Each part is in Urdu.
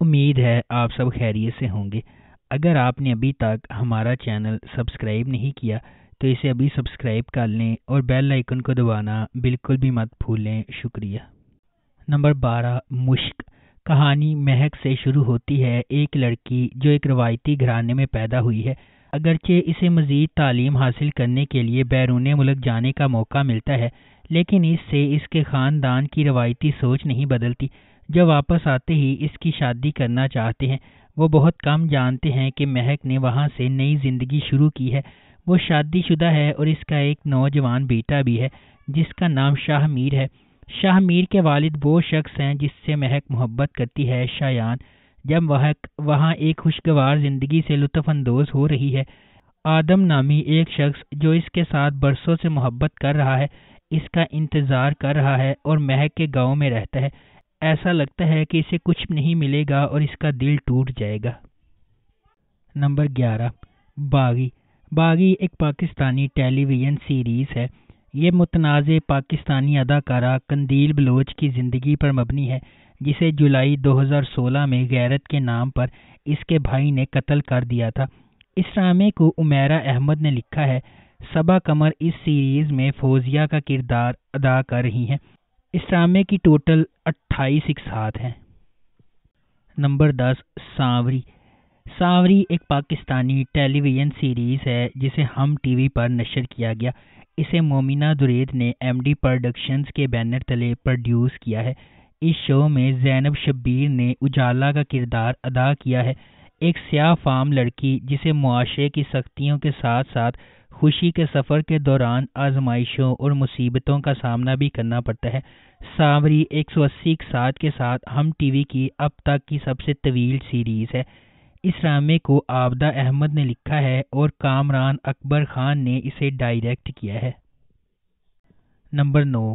امید ہے آپ سب خیریت سے ہوں گے۔ اگر آپ نے ابھی تک ہمارا چینل سبسکرائب نہیں کیا تو اسے ابھی سبسکرائب کر لیں اور بیل آئیکن کو دبانا بالکل بھی مت بھولیں۔ شکریہ۔ نمبر 12، مشق۔ کہانی مہک سے شروع ہوتی ہے، ایک لڑکی جو ایک روایتی گھرانے میں پیدا ہوئی ہے۔ اگرچہ اسے مزید تعلیم حاصل کرنے کے لیے بیرون ملک جانے کا موقع ملتا ہے، لیکن اس سے اس کے خاندان کی روایتی سوچ نہیں بدلتی۔ جو واپس آتے ہی اس کی شادی کرنا چاہتے ہیں، وہ بہت کم جانتے ہیں کہ مہک نے وہاں سے نئی زندگی شروع کی ہے۔ وہ شادی شدہ ہے اور اس کا ایک نوجوان بیٹا بھی ہے جس کا نام شاہ میر ہے۔ شاہ میر کے والد وہ شخص ہیں جس سے مہک محبت کرتی ہے، شایان۔ جب مہک وہاں ایک خوشگوار زندگی سے لطف اندوز ہو رہی ہے، آدم نامی ایک شخص جو اس کے ساتھ برسوں سے محبت کر رہا ہے، اس کا انتظار کر رہا ہے اور مہک کے گاؤں میں رہتا ہے۔ ایسا لگتا ہے کہ اسے کچھ نہیں ملے گا اور اس کا دل ٹوٹ جائے گا۔ نمبر 11، باغی۔ باغی ایک پاکستانی ٹیلی ویژن سیریز ہے۔ یہ متنازع پاکستانی اداکارہ قندیل بلوچ کی زندگی پر مبنی ہے، جسے جولائی 2016 میں غیرت کے نام پر اس کے بھائی نے قتل کر دیا تھا۔ اس ڈرامے کو عمیرہ احمد نے لکھا ہے۔ صبا قمر اس سیریز میں فوزیہ کا کردار ادا کر رہی ہیں۔ اس ڈرامے کی ٹوٹل 28 اقساط ہیں۔ نمبر 10، سانوری۔ سانوری ایک پاکستانی ٹیلی ویژن سیریز ہے جسے ہم ٹی وی پر نشر کیا گیا۔ اسے مومنہ درید نے ایم ڈی پروڈکشنز کے بینر تلے پروڈیوس کیا ہے۔ اس شو میں زینب شبیر نے اجالا کا کردار ادا کیا ہے، ایک سیاہ فام لڑکی جسے معاشرے کی سختیوں کے ساتھ ساتھ خوشی کے سفر کے دوران آزمائشوں اور مصیبتوں کا سامنا بھی کرنا پڑتا ہے۔ سانوری 180 اقساط کے ساتھ ہم ٹی وی کی اب تک کی سب سے طویل سیریز ہے۔ اس ڈرامے کو عابدہ احمد نے لکھا ہے اور کامران اکبر خان نے اسے ڈائریکٹ کیا ہے۔ نمبر 9،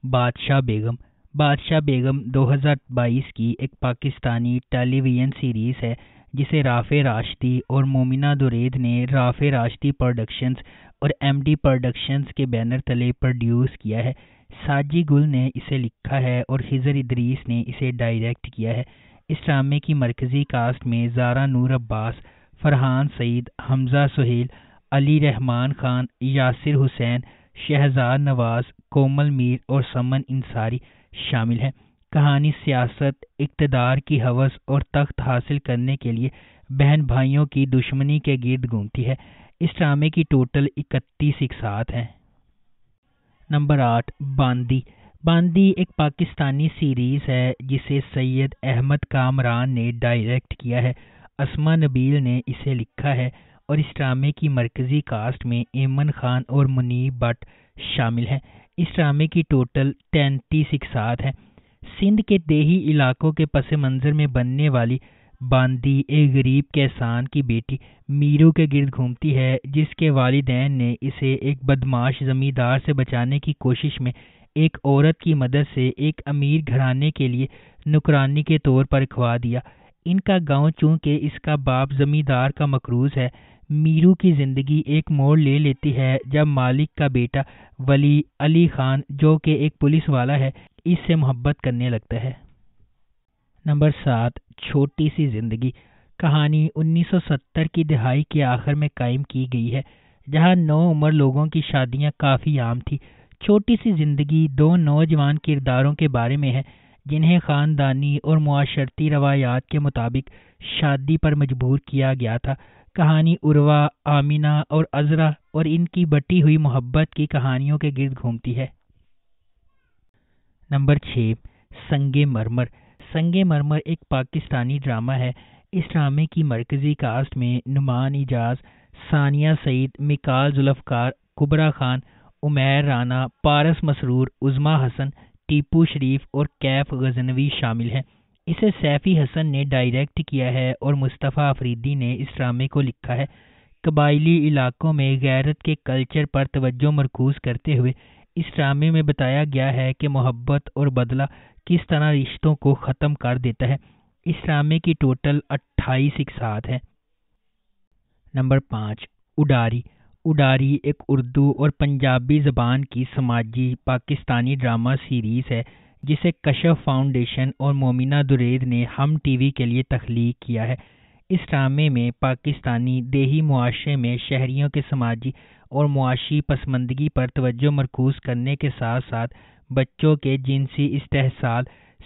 بادشاہ بیگم۔ بادشاہ بیگم 2022 کی ایک پاکستانی ٹیلی ویژن سیریز ہے جسے رافع راشدی اور مومنہ درید نے رافع راشدی پروڈکشنز اور ایم ڈی پروڈکشنز کے بینر تلے پروڈیوس کیا ہے۔ ساجی گل نے اسے لکھا ہے اور خضر ادریس نے اسے ڈائریکٹ کیا ہے۔ اس ڈرامے کی مرکزی کاسٹ میں زارا نور عباس، فرحان سعید، حمزہ سہیل، علی رحمان خان، یاسر حسین، شہزاد نواز، کومل میر اور سمن انصاری شامل ہیں۔ کہانی سیاست، اقتدار کی ہوس اور تخت حاصل کرنے کے لیے بہن بھائیوں کی دشمنی کے گرد گھومتی ہے۔ اس ڈرامے کی ٹوٹل 31 اقساط ہیں۔ نمبر 8، باندی۔ باندی ایک پاکستانی سیریز ہے جسے سید احمد کامران نے ڈائریکٹ کیا ہے۔ اسما نبیل نے اسے لکھا ہے اور اس ڈرامے کی مرکزی کاسٹ میں ایمن خان اور منیب بٹ شامل ہیں۔ اس ڈرامے کی ٹوٹل 33 اقساط ہیں۔ سندھ کے دیہی علاقوں کے پس منظر میں بننے والی باندی ایک غریب کسان کی بیٹی میرو کے گرد گھومتی ہے، جس کے والدین نے اسے ایک بدمعاش زمیندار سے بچانے کی کوشش میں ایک عورت کی مدد سے ایک امیر گھرانے کے لیے نوکرانی کے طور پر رکھوا دیا۔ ان کا گاؤں چونکہ اس کا باپ زمیندار کا مقروض ہے، میرو کی زندگی ایک موڑ لے لیتی ہے جب مالک کا بیٹا ولی علی خان جو کہ ایک پولیس والا ہے اس سے محبت کرنے لگتا ہے۔ نمبر 7، چھوٹی سی زندگی۔ کہانی 1970 کی دہائی کے آخر میں قائم کی گئی ہے، جہاں نو عمر لوگوں کی شادیاں کافی عام تھی۔ چھوٹی سی زندگی دو نوجوان کرداروں کے بارے میں ہے جنہیں خاندانی اور معاشرتی روایات کے مطابق شادی پر مجبور کیا گیا تھا۔ کہانی عروہ، آمینہ اور عذرا اور ان کی بٹی ہوئی محبت کی کہانیوں کے گرد گھومتی ہے۔ نمبر 6، سنگ مرمر۔ سنگ مرمر ایک پاکستانی ڈرامہ ہے۔ اس ڈرامے کی مرکزی کاسٹ میں نعمان اعجاز، ثانیہ سعید، میکال ذوالفقار، کبرا خان، عمیر رانا، پارس مسرور، عظمیٰ حسن، ٹیپو شریف اور کیف غزنوی شامل ہیں۔ اسے سیفی حسن نے ڈائریکٹ کیا ہے اور مصطفیٰ افریدی نے اس ڈرامے کو لکھا ہے۔ قبائلی علاقوں میں غیرت کے کلچر پر توجہ مرکوز کرتے ہوئے اس ڈرامے میں بتایا گیا ہے کہ محبت اور بدلہ کس طرح رشتوں کو ختم کر دیتا ہے۔ اس ڈرامے کی ٹوٹل 28 اقساط ہیں۔ نمبر 5، اڈاری۔ اڈاری ایک اردو اور پنجابی زبان کی سماجی پاکستانی ڈرامہ سیریز ہے جسے کشف فاؤنڈیشن اور مومنہ درید نے ہم ٹی وی کے لیے تخلیق کیا ہے۔ اس ڈرامے میں پاکستانی دیہی معاشرے میں شہریوں کے سماجی اور معاشی پسماندگی پر توجہ مرکوز کرنے کے ساتھ ساتھ بچوں کے جنسی استحصال،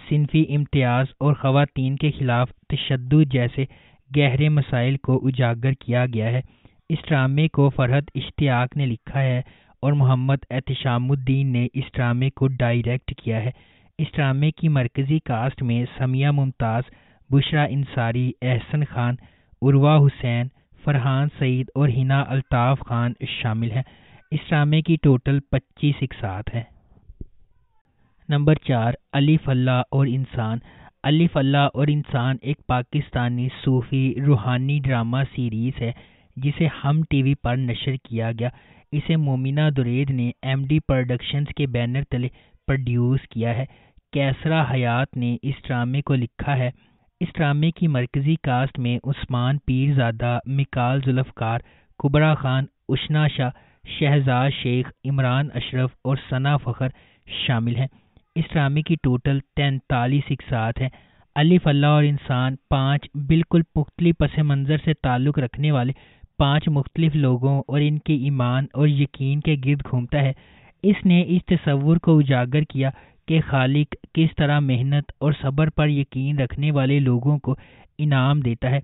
صنفی امتیاز اور خواتین کے خلاف تشدد جیسے گہرے مسائل کو اجاگر کیا گیا ہے۔ اس ڈرامے کو فرحت اشتیاق نے لکھا ہے اور محمد احتشام الدین نے اس ڈرامے کو ڈائریکٹ کیا ہے۔ اس ڈرامے کی مرکزی کاسٹ میں سمیہ ممتاز، بشرا انصاری، احسن خان، عروہ حسین، فرحان سعید اور حنا الطاف خان شامل ہیں۔ اس ڈرامے کی ٹوٹل 25 اقساط ہیں۔ نمبر 4، الف اللہ اور انسان۔ الف اللہ اور انسان ایک پاکستانی صوفی روحانی ڈرامہ سیریز ہے جسے ہم ٹی وی پر نشر کیا گیا۔ اسے مومنہ درید نے ایم ڈی پروڈکشنز کے بینر تلے پروڈیوس کیا ہے۔ کیسرا حیات نے اس ڈرامے کو لکھا ہے۔ اس ڈرامے کی مرکزی کاسٹ میں عثمان پیرزادہ، مکال ذوالفقار، کبرا خان، اشنا شاہ، شہزاد شیخ، عمران اشرف اور ثنا فخر شامل ہیں۔ اس ڈرامے کی ٹوٹل 43 اقساط ہیں۔ الف اللہ اور انسان 5 بالکل مختلف پس منظر سے تعلق رکھنے والے 5 مختلف لوگوں اور ان کے ایمان اور یقین کے گرد گھومتا ہے۔ اس نے اس تصور کو اجاگر کیا کہ خالق کس طرح محنت اور صبر پر یقین رکھنے والے لوگوں کو انعام دیتا ہے۔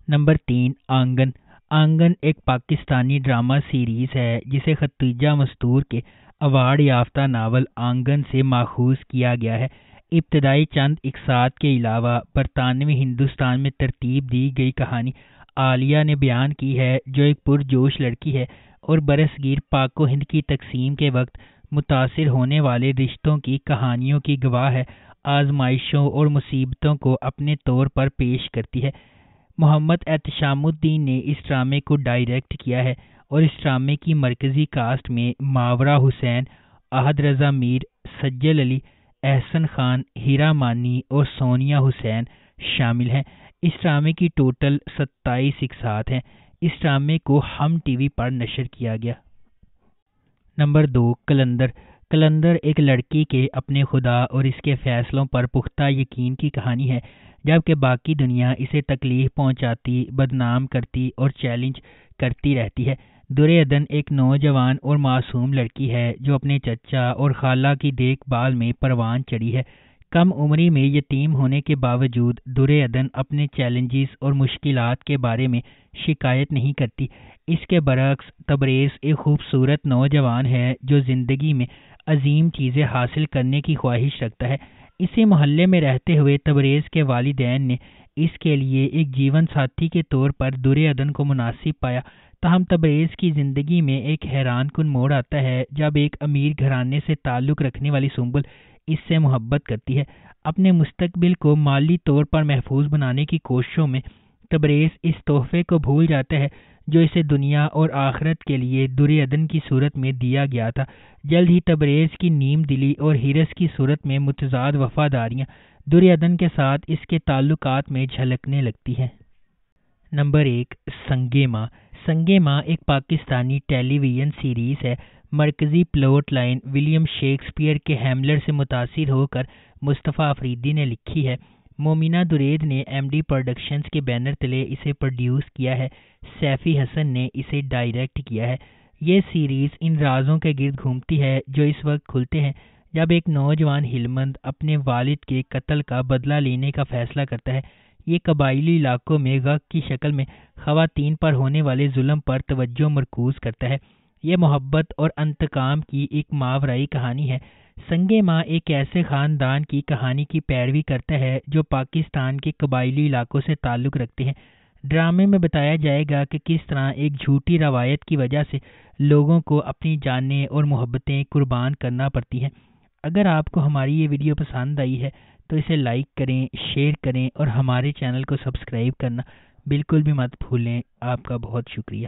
نمبر 3، آنگن۔ آنگن ایک پاکستانی ڈرامہ سیریز ہے جسے خدیجہ مستور کے ایوارڈ یافتہ ناول آنگن سے ماخوذ کیا گیا ہے۔ ابتدائی چند اقساط کے علاوہ برطانوی ہندوستان میں ترتیب دی گئی کہانی عالیہ نے بیان کی ہے، جو ایک پرجوش لڑکی ہے اور برصغیر پاک و ہند کی تقسیم کے وقت متاثر ہونے والے رشتوں کی کہانیوں کی گواہ ہے، آزمائشوں اور مصیبتوں کو اپنے طور پر پیش کرتی ہے۔ محمد احتشام الدین نے اس ڈرامے کو ڈائریکٹ کیا ہے اور اس ڈرامے کی مرکزی کاسٹ میں ماورا حسین، احد رضا میر، سجل علی، احسن خان، ہیرا مانی اور سونیا حسین شامل ہیں۔ اس ڈرامے کی ٹوٹل 27 اقساط ہیں۔ اس ڈرامے کو ہم ٹی وی پر نشر کیا گیا۔ نمبر 2، کلندر۔ کلندر ایک لڑکی کے اپنے خدا اور اس کے فیصلوں پر پختہ یقین کی کہانی ہے، جبکہ باقی دنیا اسے تکلیف پہنچاتی، بدنام کرتی اور چیلنج کرتی رہتی ہے۔ درعدن ایک نوجوان اور معصوم لڑکی ہے جو اپنے چچا اور خالہ کی دیکھ بھال میں پروان چڑھی ہے۔ کم عمری میں یتیم ہونے کے باوجود درعدن اپنے چیلنجز اور مشکلات کے بارے میں شکایت نہیں کرتی۔ اس کے برعکس تبریز ایک خوبصورت نوجوان ہے جو زندگی میں عظیم چیزیں حاصل کرنے کی خواہش رکھتا ہے۔ اسی محلے میں رہتے ہوئے تبریز کے والدین نے اس کے لیے ایک جیون ساتھی کے طور پر درعدن کو مناسب پایا۔ تاہم تبریز کی زندگی میں ایک حیران کن موڑ آتا ہے جب ایک امیر گھرانے سے تعلق رکھنے والی سنبل اس سے محبت کرتی ہے۔ اپنے مستقبل کو مالی طور پر محفوظ بنانے کی کوششوں میں تبریز اس تحفے کو بھول جاتا ہے جو اسے دنیا اور آخرت کے لیے درعدن کی صورت میں دیا گیا تھا۔ جلد ہی تبریز کی نیم دلی اور ہرس کی صورت میں متضاد وفاداریاں درعدن کے ساتھ اس کے تعلقات میں جھلکنے لگتی ہیں۔ نمبر 1، سنگے ماں۔ سنگے ماں ایک پاکستانی ٹیلی ویژن سیریز ہے۔ مرکزی پلاٹ لائن ولیم شیکسپیئر کے ہیملٹ سے متاثر ہو کر مصطفیٰ افریدی نے لکھی ہے۔ مومنہ درید نے ایم ڈی پروڈکشنز کے بینر تلے اسے پروڈیوس کیا ہے۔ سیفی حسن نے اسے ڈائریکٹ کیا ہے۔ یہ سیریز ان رازوں کے گرد گھومتی ہے جو اس وقت کھلتے ہیں جب ایک نوجوان ہلمند اپنے والد کے قتل کا بدلہ لینے کا فیصلہ کرتا ہے۔ یہ قبائلی علاقوں میں غگ کی شکل میں خواتین پر ہونے والے ظلم پر توجہ مرکوز کرتا ہے۔ یہ محبت اور انتقام کی ایک ماورائی کہانی ہے۔ سنگے ماں ایک ایسے خاندان کی کہانی کی پیروی کرتا ہے جو پاکستان کے قبائلی علاقوں سے تعلق رکھتے ہیں۔ ڈرامے میں بتایا جائے گا کہ کس طرح ایک جھوٹی روایت کی وجہ سے لوگوں کو اپنی جانیں اور محبتیں قربان کرنا پڑتی ہیں۔ اگر آپ کو ہماری یہ ویڈیو پسند آئی ہے تو اسے لائک کریں، شیئر کریں اور ہمارے چینل کو سبسکرائب کرنا بالکل بھی مت بھولیں۔ آپ کا بہت شکریہ۔